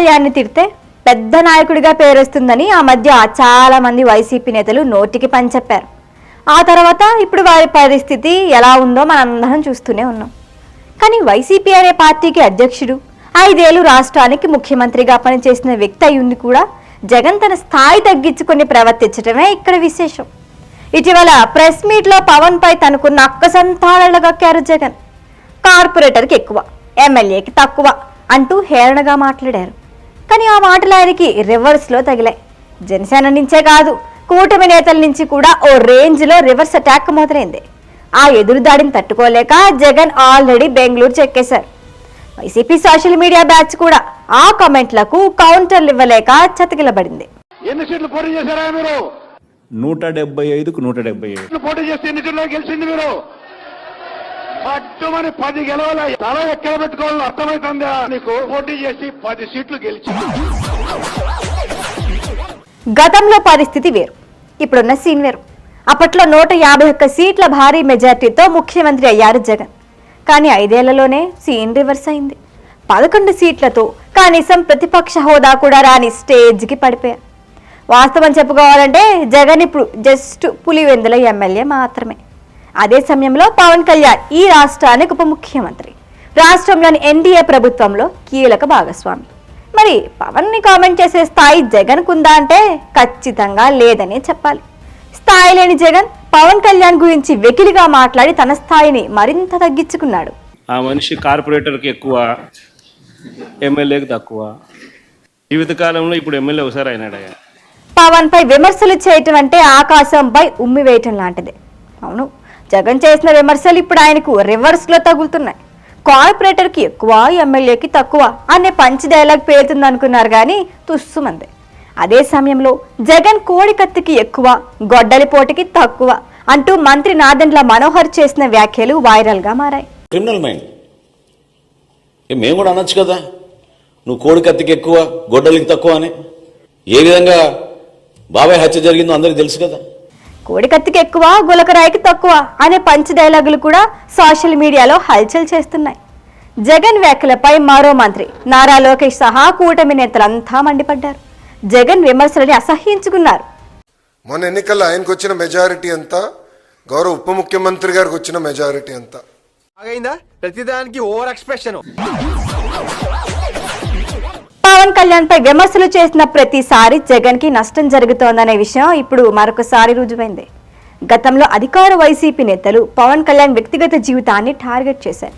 కళ్యాణ్ని తిడితే పెద్ద నాయకుడిగా పేరొస్తుందని ఆ మధ్య చాలా మంది వైసీపీ నేతలు నోటికి పని చెప్పారు. ఆ తర్వాత ఇప్పుడు వారి పరిస్థితి ఎలా ఉందో మనందరం చూస్తూనే ఉన్నాం. కానీ వైసీపీ అనే పార్టీకి అధ్యక్షుడు, 5 ఏళ్లు రాష్ట్రానికి ముఖ్యమంత్రిగా పనిచేసిన వ్యక్తి అయ్యుండి కూడా జగన్ తన స్థాయి తగ్గించుకొని ప్రవర్తించడమే ఇక్కడ విశేషం. ఇటీవల ప్రెస్ మీట్ లో పవన్ పై తనకున్న అక్కసంతాళాలు కక్కారు జగన్. కార్పొరేటర్కి ఎక్కువ, ఎమ్మెల్యేకి తక్కువ అంటూ హేళనగా మాట్లాడారు. కానీ ఆ మాటలు ఆయనకి రివర్స్ లో తగిలాయి. జనసేన నుంచే కాదు, కూటమి నేతల నుంచి కూడా ఓ రేంజ్ లో రివర్స్ అటాక్ మొదలైంది. ఆ ఎదురుదాడిని తట్టుకోలేక జగన్ ఆల్రెడీ బెంగళూరు చెక్కేశారు. వైసీపీ సోషల్ మీడియా బ్యాచ్ కూడా ఆ కామెంట్లకు కౌంటర్లు ఇవ్వలేక చతికిలబడింది. ఎన్ని సీట్లు పోటీ చేశారా మీరు? 175కు 177 పోటీ చేస్తే ఎన్ని సీట్లు గెలిచింది మీరు? పట్టుమని 10 గెలవాలి. తల ఎక్కడ పెట్టుకోవాలని అర్థమవుతుందా నీకు? పోటీ చేసి 10 సీట్లు గెలిచి. గతంలో పరిస్థితి వేరు, ఇప్పుడున్న సీన్ వేరు. అప్పట్లో 151 సీట్ల భారీ మెజార్టీతో ముఖ్యమంత్రి అయ్యారు జగన్. కానీ 5 ఏళ్లలోనే సీన్ రివర్స్ అయింది. 11 సీట్లతో కనీసం ప్రతిపక్ష హోదా కూడా రాని స్టేజ్కి పడిపోయారు. వాస్తవం చెప్పుకోవాలంటే జగన్ ఇప్పుడు జస్ట్ పులివెందుల ఎమ్మెల్యే మాత్రమే. అదే సమయంలో పవన్ కళ్యాణ్ ఈ రాష్ట్రానికి ఉప ముఖ్యమంత్రి, రాష్ట్రంలోని ఎన్డీఏ ప్రభుత్వంలో కీలక భాగస్వామి. మరి పవన్ ని కామెంట్ చేసే స్థాయి జగన్ కుందా అంటే ఖచ్చితంగా లేదని చెప్పాలి. స్థాయి లేని జగన్ పవన్ కళ్యాణ్ గురించి వెకిలిగా మాట్లాడి తన స్థాయిని మరింత తగ్గించుకున్నాడు. ఆ మనిషి కార్పొరేటర్కి ఎక్కువ, ఎమ్మెల్యేకి తక్కువ. జీవితకాలంలో ఇప్పుడు ఎమ్మెల్యే ఒకసారి అయినాడయ్యా. పవన్ పై విమర్శలు చేయటం అంటే ఆకాశంపై ఉమ్మి వేయటం లాంటిదే. అవును, జగన్ చేసిన విమర్శలు ఇప్పుడు ఆయనకు రివర్స్ లో తగులుతున్నాయి. కార్పొరేటర్కి ఎక్కువ, ఎమ్మెల్యేకి తక్కువ అనే పంచ్ డైలాగ్ పేరుతుంది అనుకున్నారు కానీ తుస్సుమంది. అదే సమయంలో జగన్ కోడికత్తికి ఎక్కువ, గొడ్డలిపోటుకి తక్కువ అంటూ మంత్రి నాదెండ్ల మనోహర్ చేసిన వ్యాఖ్యలు వైరల్ గా మారాయి. క్రిమినల్ మైండ్ మేము కూడా అనొచ్చు కదా, నువ్వు కోడికత్తికి ఎక్కువ, గొడ్డలికి తక్కువ అని. ఏ విధంగా బాబాయ్ హత్య జరిగిందో అందరికి తెలుసు కదా. కోడికత్తికి ఎక్కువ, గులకరాయికి తక్కువ అనే పంచ్ డైలాగులు కూడా సోషల్ మీడియాలో హల్చల్ చేస్తున్నాయి. జగన్ వ్యాఖ్యలపై మరో మంత్రి నారా లోకేష్ సహా కూటమి నేతలంతా మండిపడ్డారు. జగన్ విమర్శలని అసహ్యించుకున్నారు. మొన్న ఎన్నికల్లో ఆయనకు వచ్చిన మెజారిటీ అంతా, గౌరవ ఉప ముఖ్యమంత్రి గారికి వచ్చిన మెజారిటీ అంతా. ప్రతిదానికి ఓవర్ ఎక్స్ప్రెషన్. పవన్ కళ్యాణ్ పై విమర్శలు చేసిన ప్రతిసారి జగన్ కి నష్టం జరుగుతోందనే విషయం ఇప్పుడు మరొకసారి రుజువైంది. గతంలో అధికార వైసీపీ నేతలు పవన్ కళ్యాణ్ వ్యక్తిగత జీవితాన్ని టార్గెట్ చేశారు.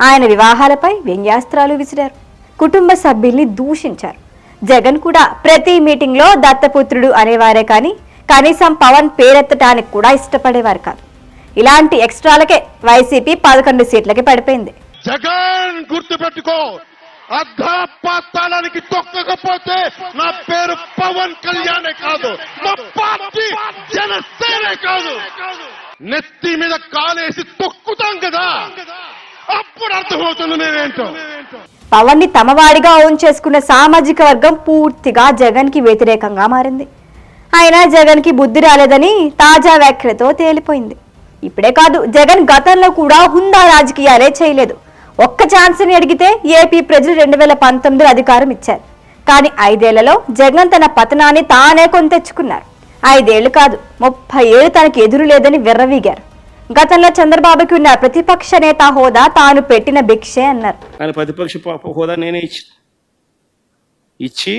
ఆయన వివాహాలపై వ్యంగ్యాస్త్రాలు విసిరారు, కుటుంబ సభ్యుల్ని దూషించారు. జగన్ కూడా ప్రతి మీటింగ్ లో దత్తపుత్రుడు అనేవారే కానీ కనీసం పవన్ పేరెత్తడానికి కూడా ఇష్టపడేవారు కాదు. ఇలాంటి ఎక్స్ట్రాలకే వైసీపీ 11 సీట్లకి పడిపోయింది. జగన్ గుర్తు పెట్టుకో, అర్ధపాతాళానికి తొక్కకపోతే నా పేరు పవన్ కళ్యాణే కాదు, మా పార్టీ జనసేనే కాదు. నెత్తి మీద కాలేసి తొక్కుతాం కదా, అప్పుడు అర్థమవుతుంది నేనేంటో. పవన్ ని తమవాడిగా ఓన్ చేసుకున్న సామాజిక వర్గం పూర్తిగా జగన్ కి వ్యతిరేకంగా మారింది. అయినా జగన్ కి బుద్ధి రాలేదని తాజా వ్యాఖ్యలతో తేలిపోయింది. ఇప్పుడే కాదు, జగన్ గతంలో కూడా హుందా రాజకీయాలే చేయలేదు. ఒక్క ఛాన్స్ ని అడిగితే ఏపీ ప్రజలు 2019 అధికారం ఇచ్చారు. కానీ 5 ఏళ్లలో జగన్ తన పతనాన్ని తానే కొని తెచ్చుకున్నారు. 5 ఏళ్లు కాదు, 30 ఏళ్లు తనకి ఎదురు లేదని విర్రవీగారు. గతంలో చంద్రబాబుకి ఉన్న ప్రతిపక్ష నేత హోదా తాను పెట్టిన భిక్షే అన్నారు. ఆయన ప్రతిపక్ష హోదా నేనే ఇచ్చి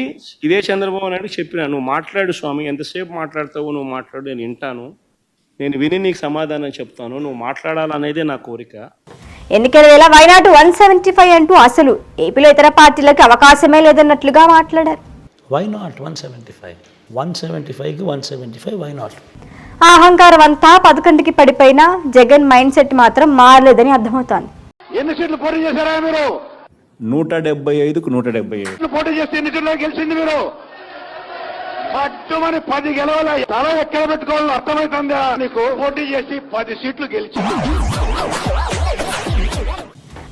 ఇదే చంద్రబాబు నాయుడు చెప్పినా, నువ్వు మాట్లాడు స్వామి, ఎంతసేపు మాట్లాడతావు, నువ్వు మాట్లాడు, నేను వింటాను, నేను విని నీకు సమాధానం చెప్తాను, నువ్వు మాట్లాడాలనేదే నా కోరిక. ఎన్నికల వేళ వైనాట్ 175 అంటూ అసలు ఏపీలో ఇతర పార్టీలకు అవకాశమే లేదన్నట్లుగా మాట్లాడారు. Why not 175? 175కి 175 వై నాట్? ఆ అహంకారం అంతా 11కి పడిపోయినా జగన్ మైండ్ సెట్ మాత్రం మారలేదని అర్థమవుతోంది. ఎన్ని సీట్లు పోటీ చేశారా మీరు? 175కు 177 పోటీ చేస్తే ఎన్ని సీట్లు గెలిచింది మీరు? పట్టుమని 10 గెలవాలి. తల ఎక్కడ పెట్టుకోవాలని అర్థమవుతుందా నీకు? పోటీ చేసి 10 సీట్లు గెలిచి.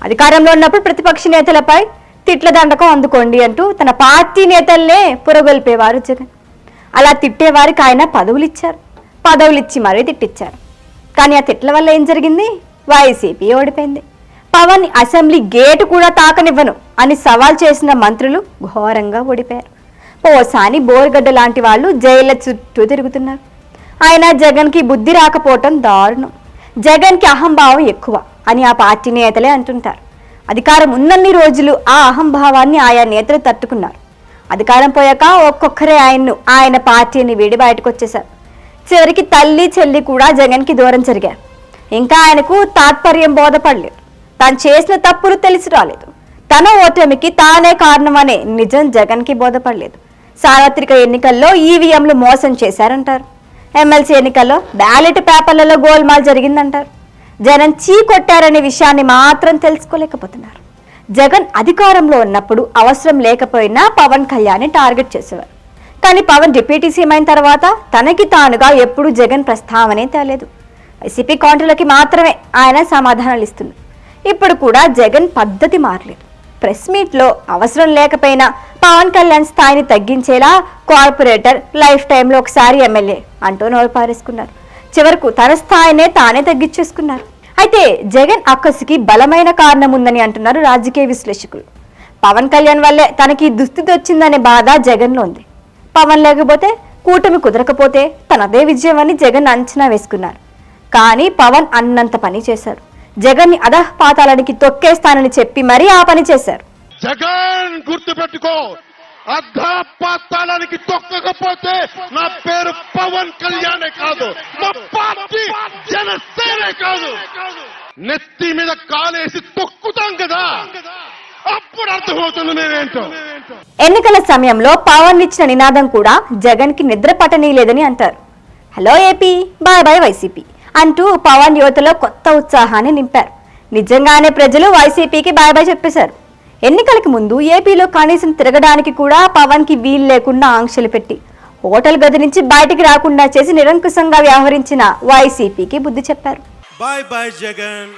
అధికారంలో ఉన్నప్పుడు ప్రతిపక్ష నేతలపై తిట్ల దండకం అందుకోండి అంటూ తన పార్టీ నేతల్నే పురగొల్పేవారు జగన్. అలా తిట్టేవారికి ఆయన పదవులు ఇచ్చారు, పదవులు ఇచ్చి మరీ తిట్టించారు. కానీ ఆ తిట్ల వల్ల ఏం జరిగింది? వైసీపీ ఓడిపోయింది. పవన్ అసెంబ్లీ గేటు కూడా తాకనివ్వను అని సవాల్ చేసిన మంత్రులు ఘోరంగా ఓడిపోయారు. ఓసాని బోర్గడ్డ లాంటి వాళ్ళు జైళ్ల చుట్టూ తిరుగుతున్నారు. ఆయన జగన్కి బుద్ధి రాకపోవటం దారుణం. జగన్కి అహంభావం ఎక్కువ అని ఆ పార్టీ నేతలే అంటుంటారు. అధికారం ఉన్నన్ని రోజులు ఆ అహంభావాన్ని ఆయా నేతలు తట్టుకున్నారు. అధికారం పోయాక ఒక్కొక్కరే ఆయన పార్టీని వీడి బయటకు వచ్చేశారు. చివరికి తల్లి చెల్లి కూడా జగన్కి దూరం జరిగారు. ఇంకా ఆయనకు తాత్పర్యం బోధపడలేదు. తాను చేసిన తప్పులు తెలిసి రాలేదు. తన ఓటమికి తానే కారణమనే నిజం జగన్కి బోధపడలేదు. సార్వత్రిక ఎన్నికల్లో ఈవీఎంలు మోసం చేశారంటారు. ఎమ్మెల్సీ ఎన్నికల్లో బ్యాలెట్ పేపర్లలో గోల్మాల్ జరిగిందంటారు. జగన్ కొట్టారనే విషయాన్ని మాత్రం తెలుసుకోలేకపోతున్నారు. జగన్ అధికారంలో ఉన్నప్పుడు అవసరం లేకపోయినా పవన్ కళ్యాణ్ టార్గెట్ చేసేవారు. కానీ పవన్ డిప్యూటీ సీఎం అయిన తర్వాత తనకి తానుగా ఎప్పుడూ జగన్ ప్రస్తావనే తేలేదు. వైసీపీ కౌంటర్లకి మాత్రమే ఆయన సమాధానాలు ఇస్తున్నారు. ఇప్పుడు కూడా జగన్ పద్ధతి మారలేదు. ప్రెస్ మీట్లో అవసరం లేకపోయినా పవన్ కళ్యాణ్ స్థాయిని తగ్గించేలా కార్పొరేటర్, లైఫ్ టైంలో ఒకసారి ఎమ్మెల్యే అంటూ నోరు పారేసుకున్నారు. చివరకు తన స్థాయినే తానే తగ్గించేసుకున్నారు. అయితే జగన్ అక్కసుకి బలమైన కారణం ఉందని అంటున్నారు రాజకీయ విశ్లేషకులు. పవన్ కళ్యాణ్ వల్లే తనకి దుస్థితి వచ్చిందనే బాధ జగన్లో ఉంది. పవన్ లేకపోతే, కూటమి కుదరకపోతే తనదే విజయం అని జగన్ అంచనా వేసుకున్నారు. కానీ పవన్ అన్నంత పని చేశారు. జగన్ని అధఃపాతాళానికి తొక్కేస్తానని చెప్పి మరీ ఆ పని చేశారు. జగన్ గుర్తుపెట్టుకో, అధఃపాతాళానికి తొక్కకపోతే నా పేరు పవన్ కళ్యాణే కాదు, మా పార్టీ జనసేనే కాదు. నెత్తి మీద కాలేసి తొక్కుతాం కదా, అప్పుడు అర్థమవుతుంది నేనేంటో. ఎన్నికల సమయంలో పవన్ ఇచ్చిన నినాదం కూడా జగన్ కి నిద్ర పట్టనీయలేదని అంటారు. Hello AP, bye bye YCP అంటూ పవన్ యువతలో కొత్త ఉత్సాహాన్ని నింపారు. నిజంగానే ప్రజలు వైసీపీకి బాయ్ బాయ్ చెప్పేశారు. ఎన్నికలకు ముందు ఏపీలో కనీసం తిరగడానికి కూడా పవన్ కి వీలు లేకుండా ఆంక్షలు పెట్టి హోటల్ గది నుంచి బయటికి రాకుండా చేసి నిరంకుశంగా వ్యవహరించిన వైసీపీకి బుద్ధి చెప్పారు. Bye bye Jagan,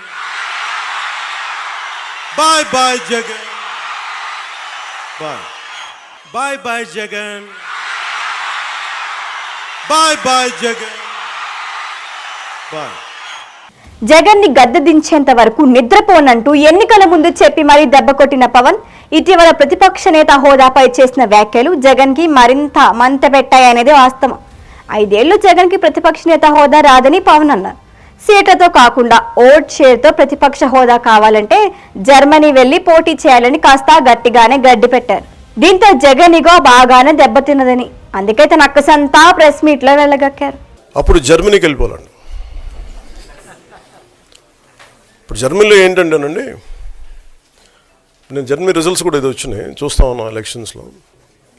bye bye Jagan, bye bye bye Jagan, bye bye Jagan, bye. Jagan ని గద్దె దించేంత వరకు నిద్రపోనంటూ ఎన్నికల ముందు చెప్పి మరీ దెబ్బ కొట్టిన పవన్ ఇటీవల ప్రతిపక్ష నేత హోదాపై చేసిన వ్యాఖ్యలు జగన్ కి మరింత మంట పెట్టాయనేది వాస్తవం. 5 ఏళ్లు జగన్ కి ప్రతిపక్ష నేత హోదా రాదని పవన్ అన్నారు. సీట్లతో కాకుండా ఓట్ షేర్తో ప్రతిపక్ష హోదా కావాలంటే జర్మనీ వెళ్లి పోటీ చేయాలని కాస్త గట్టిగానే గడ్డి పెట్టారు. దీంతో జగన్ ఇగో బాగానే దెబ్బతిన్నదని అందుకే తన అక్కసంతా ప్రెస్ మీట్ లో వెళ్ళగక్కారు. అప్పుడు జర్మనీకి వెళ్ళిపోవాలండి. ఇప్పుడు జర్మనీలో ఏంటంటేనండి, నేను జర్మనీ రిజల్ట్స్ కూడా ఇది వచ్చినాయి, చూస్తా ఉన్నాను. ఎలక్షన్స్లో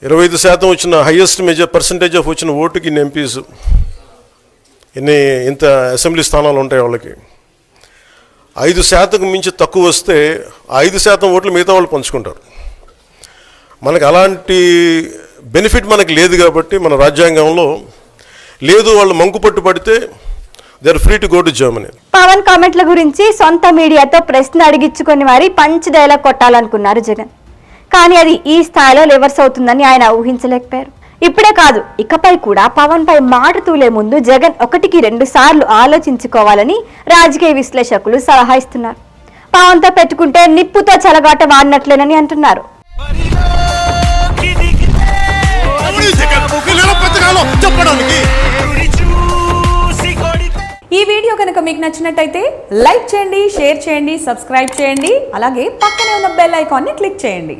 25% వచ్చిన హైయెస్ట్ పర్సంటేజ్ ఆఫ్ వచ్చిన ఓటుకి ఇన్ని ఎంపీస్, ఇంత అసెంబ్లీ స్థానాలు ఉంటాయి వాళ్ళకి. 5% మించి తక్కువ వస్తే 5% ఓట్లు మిగతా వాళ్ళు పంచుకుంటారు. మనకు అలాంటి బెనిఫిట్ మనకి లేదు కాబట్టి మన రాజ్యాంగంలో లేదు. వాళ్ళు మంకుపట్టు పడితే they are free to go to Germany. Pawan కామెంట్ల గురించి సొంత మీడియాతో ప్రశ్న అడిగించుకొని మరీ పంచ్ డైలాగ్ కొట్టాలనుకున్నారు జగన్. కానీ అది ఈ స్థాయిలో రివర్స్ అవుతుందని ఆయన ఊహించలేకపోయారు. ఇప్పుడే కాదు, ఇకపై కూడా పవన్ పై మాట తూలే ముందు జగన్ 1కి 2 సార్లు ఆలోచించుకోవాలని రాజకీయ విశ్లేషకులు సలహా ఇస్తున్నారు. పవన్తో పెట్టుకుంటే నిప్పుతో చెలగాట వాడినట్లేనని అంటున్నారు. ఈ వీడియో కనుక మీకు నచ్చినట్టయితే లైక్ చేయండి, షేర్ చేయండి, సబ్స్క్రైబ్ చేయండి. అలాగే పక్కనే ఉన్న బెల్ ఐకాన్ని క్లిక్ చేయండి.